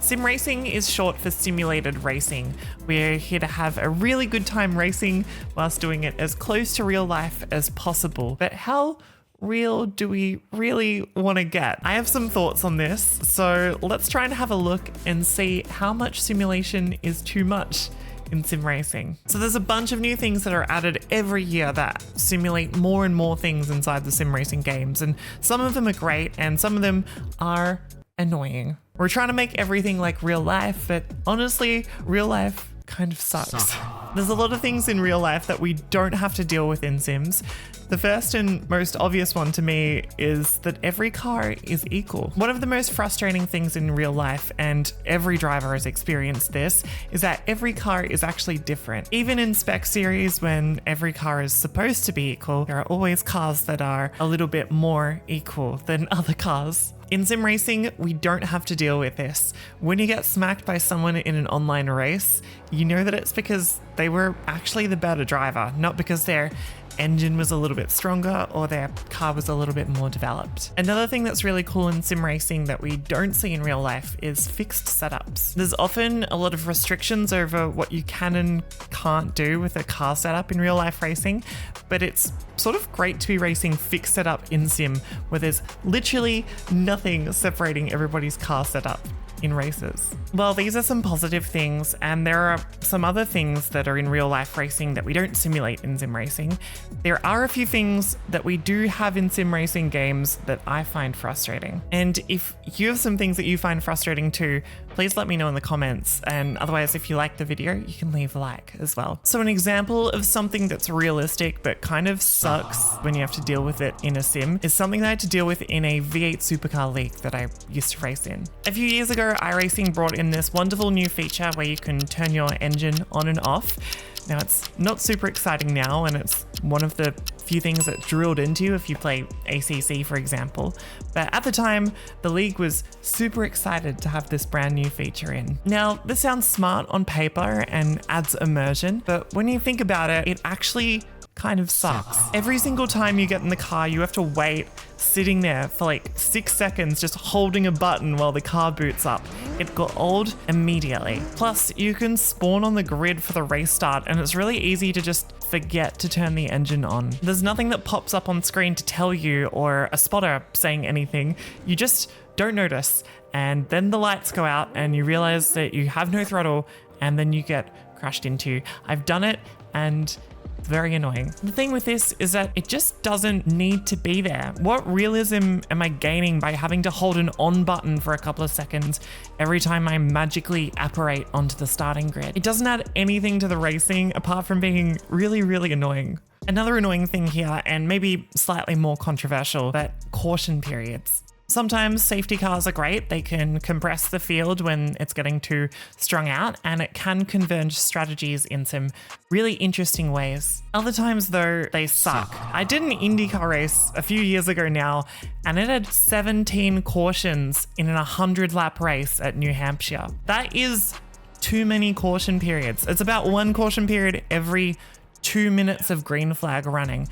Sim racing is short for simulated racing. We're here to have a really good time racing whilst doing it as close to real life as possible. But how real do we really want to get? I have some thoughts on this, so let's try and have a look and see how much simulation is too much in sim racing. So there's a bunch of new things that are added every year that simulate more and more things inside the sim racing games, and some of them are great and some of them are annoying. We're trying to make everything like real life, but honestly, real life kind of sucks. There's a lot of things in real life that we don't have to deal with in Sims. The first and most obvious one to me is that every car is equal. One of the most frustrating things in real life, and every driver has experienced this, is that every car is actually different. Even in spec series, when every car is supposed to be equal, there are always cars that are a little bit more equal than other cars. In sim racing, we don't have to deal with this. When you get smacked by someone in an online race, you know that it's because they were actually the better driver, not because their engine was a little bit stronger or their car was a little bit more developed. Another thing that's really cool in sim racing that we don't see in real life is fixed setups. There's often a lot of restrictions over what you can and can't do with a car setup in real life racing, but it's sort of great to be racing fixed setup in sim where there's literally nothing separating everybody's car setup in races. Well, these are some positive things, and there are some other things that are in real life racing that we don't simulate in sim racing. There are a few things that we do have in sim racing games that I find frustrating. And if you have some things that you find frustrating too, please let me know in the comments. And otherwise, if you like the video, you can leave a like as well. So an example of something that's realistic but kind of sucks when you have to deal with it in a sim is something that I had to deal with in a V8 supercar league that I used to race in. A few years ago, iRacing brought in this wonderful new feature where you can turn your engine on and off. Now, it's not super exciting now, and it's one of the few things that's drilled into you if you play ACC, for example. But at the time, the league was super excited to have this brand new feature in. Now, this sounds smart on paper and adds immersion, but when you think about it, it actually kind of sucks. Every single time you get in the car, you have to wait sitting there for like 6 seconds just holding a button while the car boots up. It got old immediately. Plus, you can spawn on the grid for the race start, and it's really easy to just forget to turn the engine on. There's nothing that pops up on screen to tell you, or a spotter saying anything. You just don't notice, and then the lights go out and you realize that you have no throttle, and then you get crashed into. I've done it, and very annoying. The thing with this is that it just doesn't need to be there. What realism am I gaining by having to hold an on button for a couple of seconds every time I magically apparate onto the starting grid? It doesn't add anything to the racing apart from being really, really annoying. Another annoying thing here, and maybe slightly more controversial, but caution periods. Sometimes safety cars are great. They can compress the field when it's getting too strung out, and it can converge strategies in some really interesting ways. Other times though, they suck. I did an IndyCar race a few years ago now, and it had 17 cautions in an 100-lap race at New Hampshire. That is too many caution periods. It's about one caution period every 2 minutes of green flag running.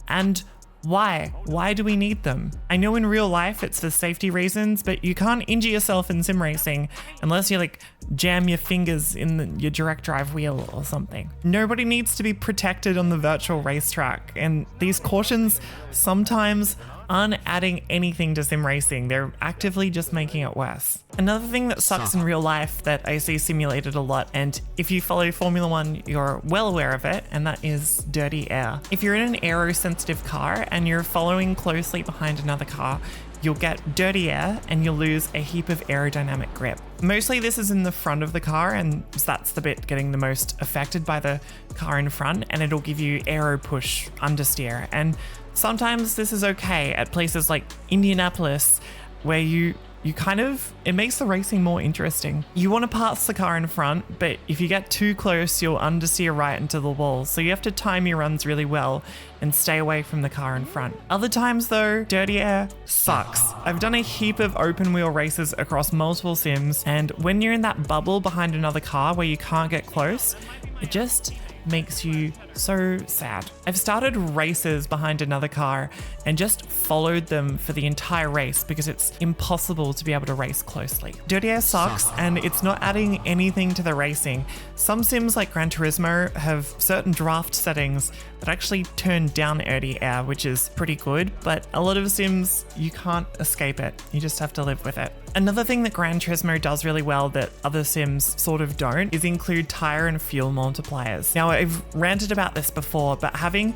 And why? Why do we need them? I know in real life it's for safety reasons, but you can't injure yourself in sim racing unless you like jam your fingers in your direct drive wheel or something. Nobody needs to be protected on the virtual racetrack, and these cautions sometimes aren't adding anything to sim racing. They're actively just making it worse. Another thing that sucks in real life that I see simulated a lot, and if you follow Formula One, you're well aware of it, and that is dirty air. If you're in an aero-sensitive car and you're following closely behind another car, you'll get dirty air and you'll lose a heap of aerodynamic grip. Mostly this is in the front of the car, and that's the bit getting the most affected by the car in front, and it'll give you aero push understeer. And sometimes this is okay at places like Indianapolis, where it makes the racing more interesting. You want to pass the car in front, but if you get too close, you'll understeer right into the wall. So you have to time your runs really well and stay away from the car in front. Other times though, dirty air sucks. I've done a heap of open wheel races across multiple sims, and when you're in that bubble behind another car where you can't get close, it just makes you so sad. I've started races behind another car and just followed them for the entire race because it's impossible to be able to race closely. Dirty Air sucks and it's not adding anything to the racing. Some sims like Gran Turismo have certain draft settings that actually turn down Dirty Air, which is pretty good, but a lot of sims, you can't escape it. You just have to live with it. Another thing that Gran Turismo does really well that other sims sort of don't is include tire and fuel multipliers. Now, I've ranted about this before, but having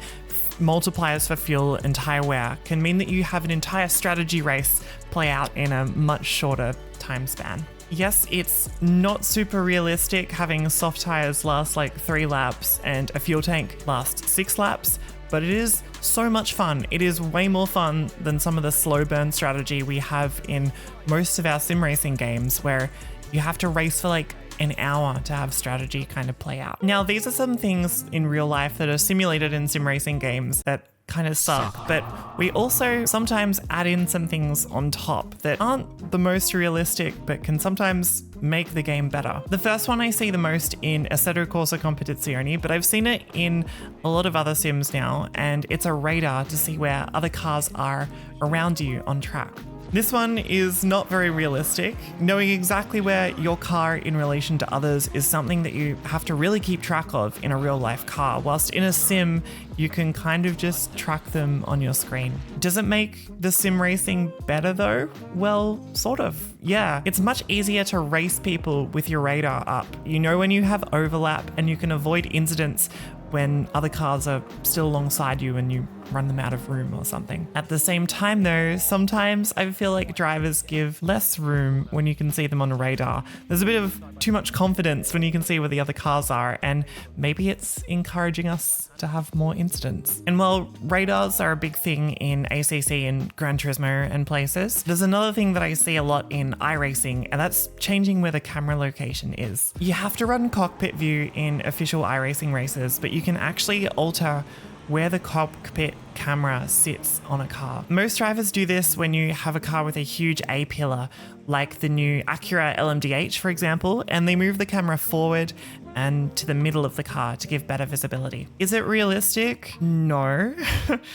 multipliers for fuel and tire wear can mean that you have an entire strategy race play out in a much shorter time span. Yes, it's not super realistic having soft tires last like 3 laps and a fuel tank last 6 laps, but it is so much fun. It is way more fun than some of the slow burn strategy we have in most of our sim racing games where you have to race for like an hour to have strategy kind of play out. Now, these are some things in real life that are simulated in sim racing games that kind of suck, but we also sometimes add in some things on top that aren't the most realistic but can sometimes make the game better. The first one I see the most in Assetto Corsa Competizione, but I've seen it in a lot of other sims now, and it's a radar to see where other cars are around you on track. This one is not very realistic. Knowing exactly where your car in relation to others is something that you have to really keep track of in a real life car, whilst in a sim, you can kind of just track them on your screen. Does it make the sim racing better though? Well, sort of, yeah. It's much easier to race people with your radar up. You know when you have overlap and you can avoid incidents when other cars are still alongside you and you run them out of room or something. At the same time though, sometimes I feel like drivers give less room when you can see them on a radar. There's a bit of too much confidence when you can see where the other cars are, and maybe it's encouraging us to have more incidents. And while radars are a big thing in ACC and Gran Turismo and places, there's another thing that I see a lot in iRacing, and that's changing where the camera location is. You have to run cockpit view in official iRacing races, but you can actually alter where the cockpit camera sits on a car. Most drivers do this when you have a car with a huge A-pillar, like the new Acura LMDH, for example, and they move the camera forward and to the middle of the car to give better visibility. Is it realistic? No,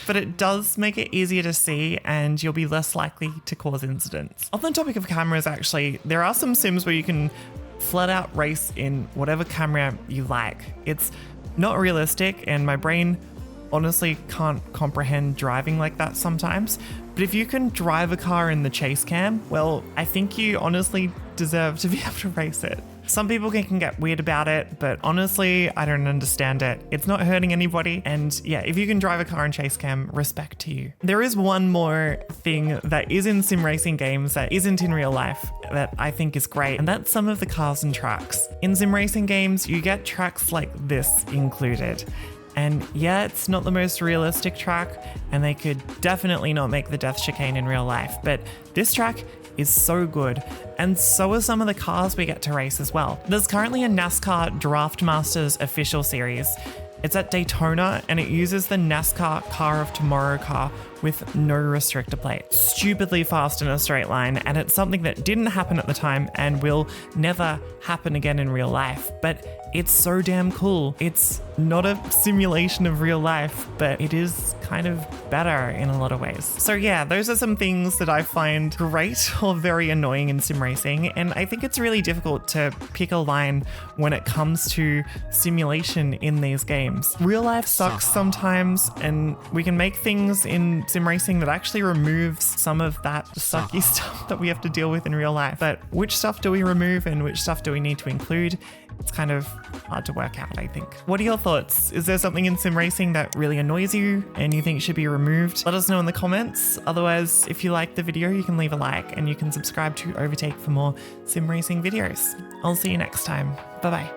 but it does make it easier to see and you'll be less likely to cause incidents. On the topic of cameras, actually, there are some sims where you can flat out race in whatever camera you like. It's not realistic, and my brain honestly can't comprehend driving like that sometimes. But if you can drive a car in the chase cam, well, I think you honestly deserve to be able to race it. Some people can get weird about it, but honestly, I don't understand it. It's not hurting anybody. And yeah, if you can drive a car in chase cam, respect to you. There is one more thing that is in sim racing games that isn't in real life that I think is great, and that's some of the cars and tracks. In sim racing games, you get tracks like this included. And yeah, it's not the most realistic track, and they could definitely not make the death chicane in real life, but this track is so good, and so are some of the cars we get to race as well. There's currently a NASCAR Draft Masters official series. It's at Daytona, and it uses the NASCAR Car of Tomorrow car with no restrictor plate. Stupidly fast in a straight line, and it's something that didn't happen at the time and will never happen again in real life, but it's so damn cool. It's not a simulation of real life, but it is kind of better in a lot of ways. So yeah, those are some things that I find great or very annoying in sim racing, and I think it's really difficult to pick a line when it comes to simulation in these games. Real life sucks sometimes, and we can make things in sim racing that actually removes some of that sucky stuff that we have to deal with in real life. But which stuff do we remove and which stuff do we need to include? It's kind of hard to work out, I think. What are your thoughts? Is there something in sim racing that really annoys you and you think should be removed? Let us know in the comments. Otherwise, if you liked the video, you can leave a like and you can subscribe to Overtake for more sim racing videos. I'll see you next time. Bye-bye.